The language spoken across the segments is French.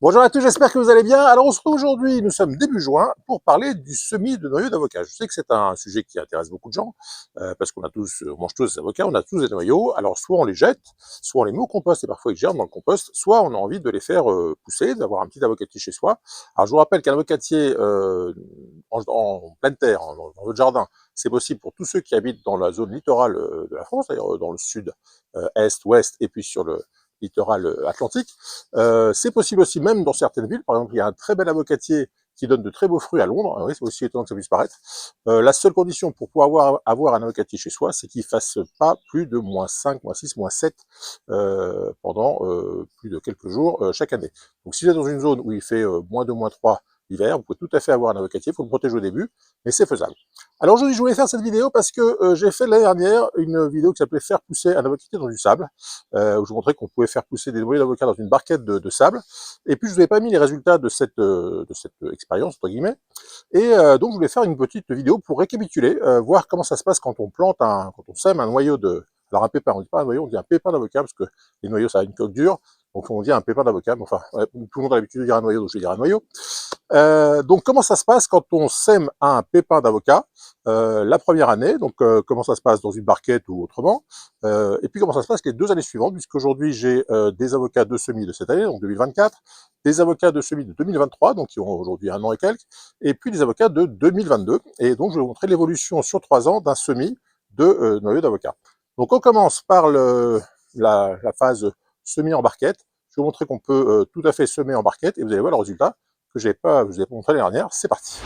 Bonjour à tous, j'espère que vous allez bien. Alors on se retrouve aujourd'hui, nous sommes début juin, pour parler du semis de noyaux d'avocat. Je sais que c'est un sujet qui intéresse beaucoup de gens, parce qu'on a tous, on mange tous des avocats, on a tous des noyaux. Alors soit on les jette, soit on les met au compost, et parfois ils germent dans le compost, soit on a envie de les faire pousser, d'avoir un petit avocatier chez soi. Alors je vous rappelle qu'un avocatier en pleine terre, dans votre jardin, c'est possible pour tous ceux qui habitent dans la zone littorale de la France, d'ailleurs dans le sud, est, ouest, et puis sur le littoral atlantique. C'est possible aussi même dans certaines villes. Par exemple, il y a un très bel avocatier qui donne de très beaux fruits à Londres. Oui, c'est aussi étonnant que ça puisse paraître. La seule condition pour pouvoir avoir un avocatier chez soi, c'est qu'il fasse pas plus de -5, -6, -7 pendant plus de quelques jours chaque année. Donc si vous êtes dans une zone où il fait -2, -3 l'hiver, vous pouvez tout à fait avoir un avocatier. Il faut le protéger au début, mais c'est faisable. Alors aujourd'hui, je voulais faire cette vidéo parce que j'ai fait l'année dernière une vidéo qui s'appelait faire pousser un avocatier dans du sable, où je vous montrais qu'on pouvait faire pousser des noyaux d'avocat dans une barquette de sable. Et puis je vous avais pas mis les résultats de cette expérience entre guillemets. Et donc je voulais faire une petite vidéo pour récapituler, voir comment ça se passe quand on plante quand on sème un noyau alors un pépin, on dit pas un noyau, on dit un pépin d'avocat parce que les noyaux ça a une coque dure. Donc on dit un pépin d'avocat, mais enfin, ouais, tout le monde a l'habitude de dire un noyau, donc je vais dire un noyau. Donc comment ça se passe quand on sème un pépin d'avocat la première année, donc comment ça se passe dans une barquette ou autrement, et puis comment ça se passe les 2 années suivantes, puisqu'aujourd'hui j'ai des avocats de semis de cette année, donc 2024, des avocats de semis de 2023, donc qui ont aujourd'hui 1 an et quelques, et puis des avocats de 2022, et donc je vais vous montrer l'évolution sur 3 ans d'un semis de noyaux d'avocat. Donc on commence par la phase semis en barquette. Je vais vous montrer qu'on peut tout à fait semer en barquette, et vous allez voir le résultat que je vous ai montré l'année dernière. C'est parti.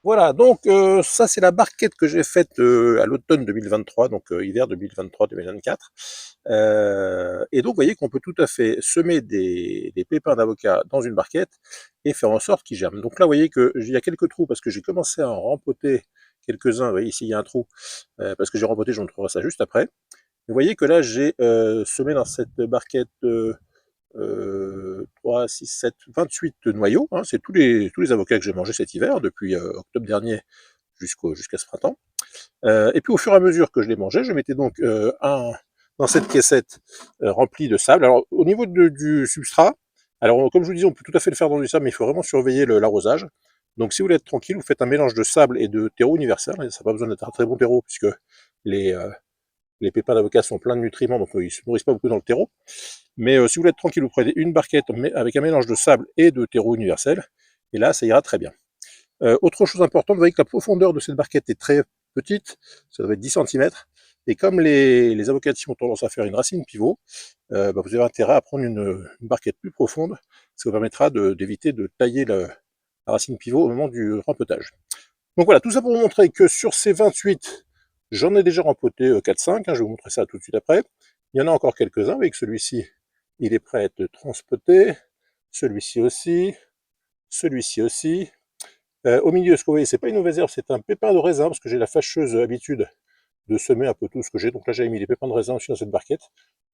Voilà, donc ça c'est la barquette que j'ai faite à l'automne 2023, donc hiver 2023-2024. Et donc vous voyez qu'on peut tout à fait semer des pépins d'avocat dans une barquette et faire en sorte qu'ils germent. Donc là vous voyez qu'il y a quelques trous parce que j'ai commencé à en rempoter quelques-uns. Vous voyez ici il y a un trou parce que j'ai rempoté, je vous montrerai ça juste après. Vous voyez que là j'ai semé dans cette barquette 3, 6, 7, 28 noyaux, hein, c'est tous les avocats que j'ai mangés cet hiver, depuis octobre dernier jusqu'à ce printemps. Et puis au fur et à mesure que je les mangeais, je mettais donc un dans cette caissette remplie de sable. Alors au niveau du substrat, alors comme je vous disais, on peut tout à fait le faire dans du sable, mais il faut vraiment surveiller l'arrosage. Donc si vous voulez être tranquille, vous faites un mélange de sable et de terreau universel. Ça n'a pas besoin d'être un très bon terreau, puisque les, euh, les pépins d'avocat sont pleins de nutriments, donc ils ne se nourrissent pas beaucoup dans le terreau. Mais si vous voulez être tranquille, vous prenez une barquette avec un mélange de sable et de terreau universel, et là, ça ira très bien. Autre chose importante, vous voyez que la profondeur de cette barquette est très petite, ça doit être 10 cm, et comme les avocatiers ont tendance à faire une racine pivot, vous avez intérêt à prendre une barquette plus profonde, ça vous permettra d'éviter de tailler la racine pivot au moment du rempotage. Donc voilà, tout ça pour vous montrer que sur ces 28, j'en ai déjà rempoté 4-5, hein, je vais vous montrer ça tout de suite après. Il y en a encore quelques-uns, avec celui-ci, il est prêt à être transpoté, celui-ci aussi, celui-ci aussi. Au milieu, ce que vous voyez, c'est pas une mauvaise herbe, c'est un pépin de raisin, parce que j'ai la fâcheuse habitude de semer un peu tout ce que j'ai. Donc là, j'avais mis les pépins de raisin aussi dans cette barquette.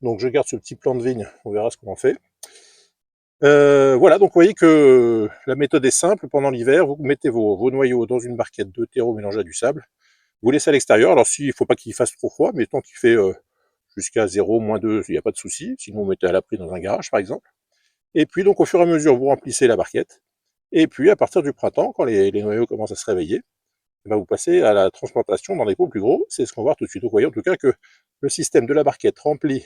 Donc je garde ce petit plant de vigne, on verra ce qu'on en fait. Voilà, donc vous voyez que la méthode est simple. Pendant l'hiver, vous mettez vos noyaux dans une barquette de terreau mélangé à du sable. Vous laissez à l'extérieur. Alors, il ne faut pas qu'il fasse trop froid, mais tant qu'il fait jusqu'à 0, -2, il n'y a pas de souci. Sinon, vous mettez à l'abri dans un garage, par exemple. Et puis, donc, au fur et à mesure, vous remplissez la barquette. Et puis, à partir du printemps, quand les noyaux commencent à se réveiller, vous passez à la transplantation dans des pots plus gros. C'est ce qu'on va voir tout de suite. Donc, vous voyez en tout cas que le système de la barquette rempli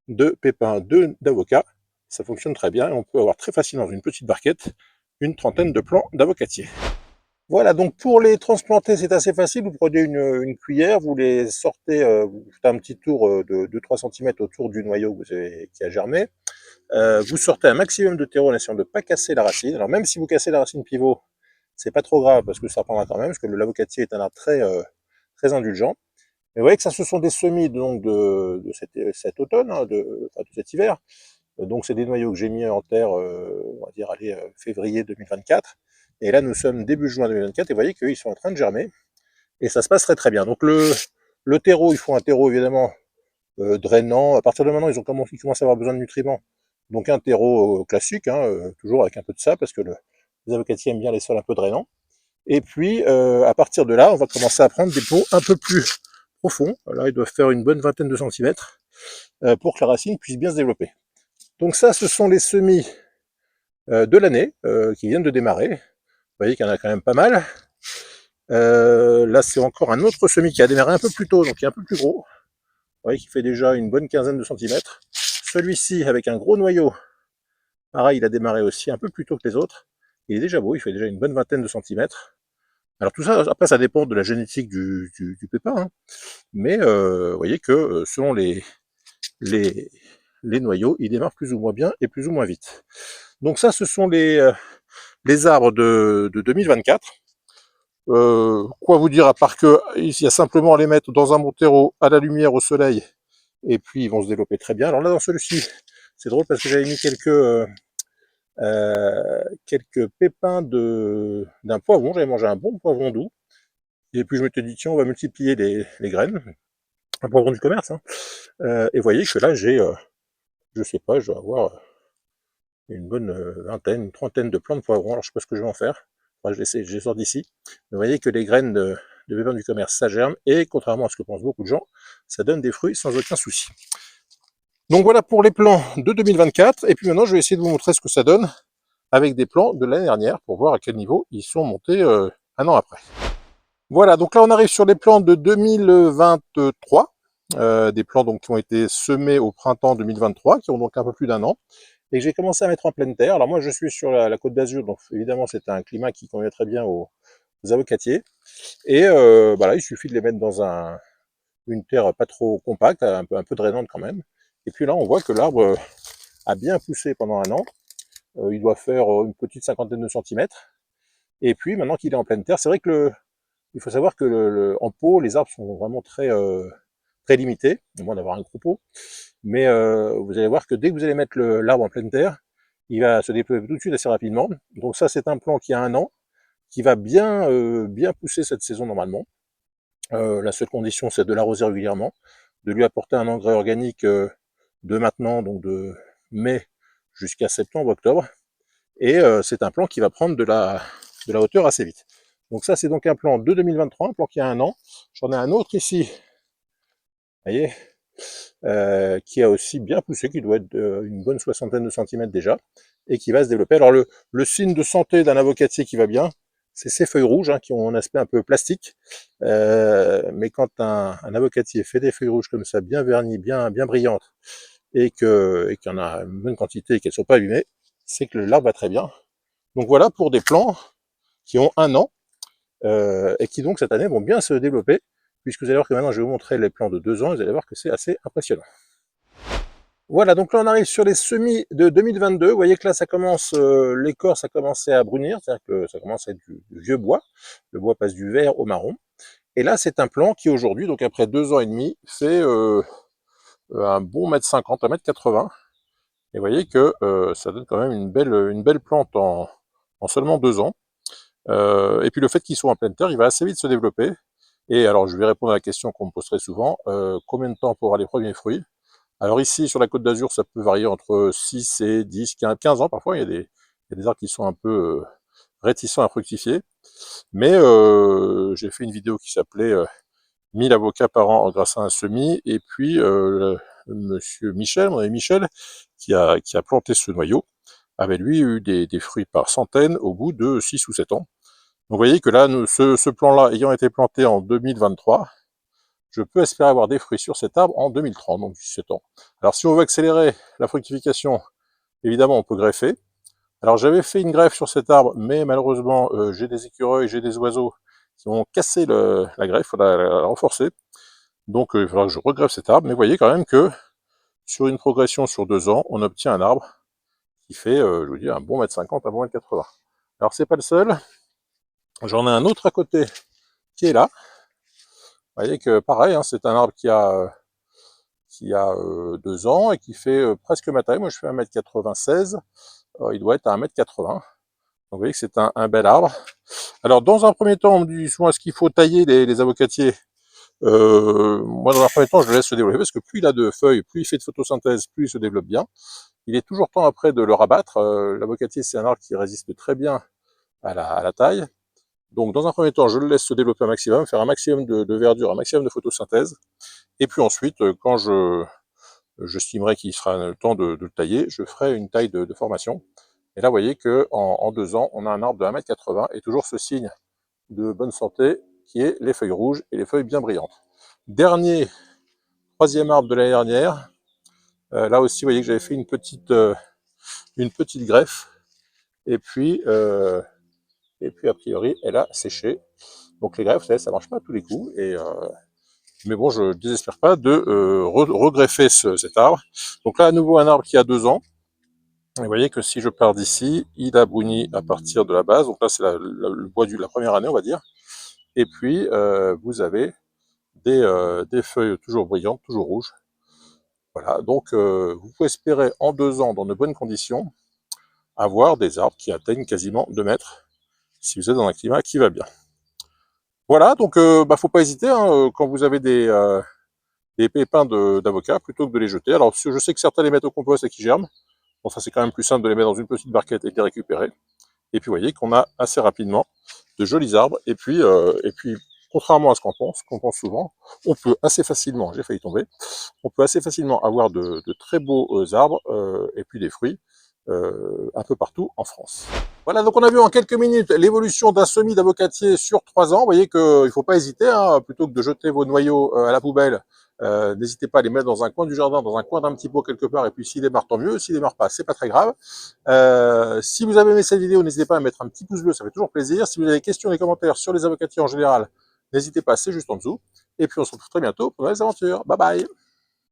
de pépins d'avocat, ça fonctionne très bien. Et on peut avoir très facilement dans une petite barquette une trentaine de plants d'avocatiers. Voilà, donc pour les transplanter, c'est assez facile. Vous prenez une cuillère, vous les sortez, vous faites un petit tour de 2-3 cm autour du noyau qui a germé. Vous sortez un maximum de terreau en essayant de ne pas casser la racine. Alors même si vous cassez la racine pivot, c'est pas trop grave parce que ça prendra quand même, parce que l'avocatier est un arbre très indulgent. Mais vous voyez que ça, ce sont des semis donc de cet automne, hein, enfin, de cet hiver. Donc c'est des noyaux que j'ai mis en terre, on va dire, allez, février 2024. Et là, nous sommes début juin 2024 et vous voyez qu'ils sont en train de germer. Et ça se passe très très bien. Donc le terreau, il faut un terreau évidemment drainant. À partir de maintenant, ils commencent à avoir besoin de nutriments. Donc un terreau classique, hein, toujours avec un peu de sable, parce que les avocatiers aiment bien les sols un peu drainants. Et puis à partir de là, on va commencer à prendre des pots un peu plus profonds. Là, ils doivent faire une bonne vingtaine de centimètres pour que la racine puisse bien se développer. Donc ça, ce sont les semis de l'année, qui viennent de démarrer. Vous voyez qu'il y en a quand même pas mal. Là, c'est encore un autre semis qui a démarré un peu plus tôt, donc qui est un peu plus gros. Vous voyez qu'il fait déjà une bonne quinzaine de centimètres. Celui-ci, avec un gros noyau, pareil, il a démarré aussi un peu plus tôt que les autres. Il est déjà beau, il fait déjà une bonne vingtaine de centimètres. Alors tout ça, après, ça dépend de la génétique du pépin, hein. Mais vous voyez que selon les, les noyaux, ils démarrent plus ou moins bien et plus ou moins vite. Donc ça, ce sont les arbres de 2024. Quoi vous dire à part que il y a simplement à les mettre dans un bon terreau, à la lumière, au soleil, et puis ils vont se développer très bien. Alors là, dans celui-ci, c'est drôle parce que j'avais mis quelques pépins d'un poivron. J'avais mangé un bon poivron doux, et puis je m'étais dit tiens, on va multiplier les graines, un poivron du commerce, hein. Et vous voyez que là, je sais pas, je dois avoir une bonne vingtaine, une trentaine de plants de poivrons. Alors je sais pas ce que je vais en faire. Enfin, je les sors d'ici. Vous voyez que les graines de pépins du commerce, ça germe, et contrairement à ce que pensent beaucoup de gens, ça donne des fruits sans aucun souci. Donc voilà pour les plans de 2024, et puis maintenant je vais essayer de vous montrer ce que ça donne avec des plans de l'année dernière pour voir à quel niveau ils sont montés un an après. Voilà, donc là on arrive sur les plans de 2023, des plans donc qui ont été semés au printemps 2023, qui ont donc un peu plus d'un an, et que j'ai commencé à mettre en pleine terre. Alors moi je suis sur la Côte d'Azur, donc évidemment c'est un climat qui convient très bien aux avocatiers, et bah là il suffit de les mettre dans une terre pas trop compacte, un peu drainante quand même, et puis là on voit que l'arbre a bien poussé pendant un an. Il doit faire une petite cinquantaine de centimètres, et puis maintenant qu'il est en pleine terre, c'est vrai que il faut savoir que en pot, les arbres sont vraiment très limités, au moins d'avoir un gros pot. Mais vous allez voir que dès que vous allez mettre l'arbre en pleine terre, il va se déployer tout de suite assez rapidement. Donc ça, c'est un plan qui a un an, qui va bien pousser cette saison normalement. La seule condition, c'est de l'arroser régulièrement, de lui apporter un engrais organique de maintenant, donc de mai jusqu'à septembre, octobre. Et c'est un plan qui va prendre de la hauteur assez vite. Donc ça, c'est donc un plan de 2023, un plan qui a un an. J'en ai un autre ici, vous voyez, qui a aussi bien poussé, qui doit être une bonne soixantaine de centimètres déjà, et qui va se développer. Alors le signe de santé d'un avocatier qui va bien, c'est ces feuilles rouges, hein, qui ont un aspect un peu plastique. Mais quand un avocatier fait des feuilles rouges comme ça, bien vernies, bien brillantes, et qu'il y en a une bonne quantité et qu'elles ne sont pas abîmées, c'est que l'arbre va très bien. Donc voilà pour des plants qui ont un an, et qui donc cette année vont bien se développer, puisque vous allez voir que maintenant je vais vous montrer les plants de 2 ans, vous allez voir que c'est assez impressionnant. Voilà, donc là on arrive sur les semis de 2022, vous voyez que là ça commence, l'écorce a commencé à brunir, c'est-à-dire que ça commence à être du vieux bois, le bois passe du vert au marron, et là c'est un plant qui aujourd'hui, donc après 2 ans et demi, fait un bon mètre 50, 1,80 m, et vous voyez que ça donne quand même une belle plante en seulement 2 ans. Et puis le fait qu'il soit en pleine terre, il va assez vite se développer. Et alors je vais répondre à la question qu'on me pose très souvent, combien de temps pour avoir les premiers fruits? Alors ici, sur la Côte d'Azur, ça peut varier entre 6 et 10, 15 ans parfois. Il y a des arbres qui sont un peu réticents à fructifier. Mais j'ai fait une vidéo qui s'appelait 1000 avocats par an grâce à un semis. Et puis monsieur Michel, mon ami Michel, qui a planté ce noyau, avait lui eu des fruits par centaines au bout de 6 ou 7 ans. Donc vous voyez que là, ce plan-là ayant été planté en 2023, je peux espérer avoir des fruits sur cet arbre en 2030, donc 17 ans. Alors si on veut accélérer la fructification, évidemment on peut greffer. Alors j'avais fait une greffe sur cet arbre, mais malheureusement j'ai des écureuils, j'ai des oiseaux qui ont cassé la greffe, il faudra la renforcer. Donc il faudra que je regreffe cet arbre, mais vous voyez quand même que sur une progression sur 2 ans, on obtient un arbre qui fait, je vous dis, un bon mètre 50, un bon mètre 80. Alors c'est pas le seul, j'en ai un autre à côté qui est là. Vous voyez que pareil, hein, c'est un arbre qui a 2 ans et qui fait presque ma taille. Moi je fais 1,96 m, il doit être à 1,80 m. Donc vous voyez que c'est un bel arbre. Alors dans un premier temps, on me dit souvent est-ce qu'il faut tailler les avocatiers? Moi dans un premier temps je le laisse se développer, parce que plus il a de feuilles, plus il fait de photosynthèse, plus il se développe bien. Il est toujours temps après de le rabattre. L'avocatier c'est un arbre qui résiste très bien à la taille. Donc dans un premier temps, je le laisse se développer un maximum, faire un maximum de verdure, un maximum de photosynthèse. Et puis ensuite, quand j'estimerai qu'il sera le temps de le tailler, je ferai une taille de formation. Et là, vous voyez qu'en 2 ans, on a un arbre de 1,80 m et toujours ce signe de bonne santé qui est les feuilles rouges et les feuilles bien brillantes. Dernier, troisième arbre de l'année dernière. Là aussi, vous voyez que j'avais fait une petite greffe. Et puis, a priori, elle a séché. Donc les greffes, vous savez, ça marche pas à tous les coups. Mais bon, je ne désespère pas de regreffer cet arbre. Donc là, à nouveau, un arbre qui a 2 ans. Et vous voyez que si je pars d'ici, il a bruni à partir de la base. Donc là, c'est le bois de la première année, on va dire. Et puis, vous avez des feuilles toujours brillantes, toujours rouges. Voilà, donc vous pouvez espérer en 2 ans, dans de bonnes conditions, avoir des arbres qui atteignent quasiment 2 mètres, si vous êtes dans un climat qui va bien. Voilà, donc faut pas hésiter, hein, quand vous avez des pépins d'avocat, plutôt que de les jeter. Alors, je sais que certains les mettent au compost et qui germent. Bon, ça c'est quand même plus simple de les mettre dans une petite barquette et de les récupérer. Et puis, vous voyez qu'on a assez rapidement de jolis arbres. Et puis contrairement à ce qu'on pense souvent, on peut assez facilement, j'ai failli tomber, on peut assez facilement avoir de très beaux arbres et puis des fruits un peu partout en France. Voilà, donc on a vu en quelques minutes l'évolution d'un semis d'avocatier sur 3 ans. Vous voyez qu'il ne faut pas hésiter, hein, plutôt que de jeter vos noyaux à la poubelle, n'hésitez pas à les mettre dans un coin du jardin, dans un coin d'un petit pot quelque part, et puis s'il démarre, tant mieux. S'il démarre pas, c'est pas très grave. Si vous avez aimé cette vidéo, n'hésitez pas à mettre un petit pouce bleu, ça fait toujours plaisir. Si vous avez des questions, des commentaires sur les avocatiers en général, n'hésitez pas, c'est juste en dessous. Et puis on se retrouve très bientôt pour de nouvelles aventures. Bye bye!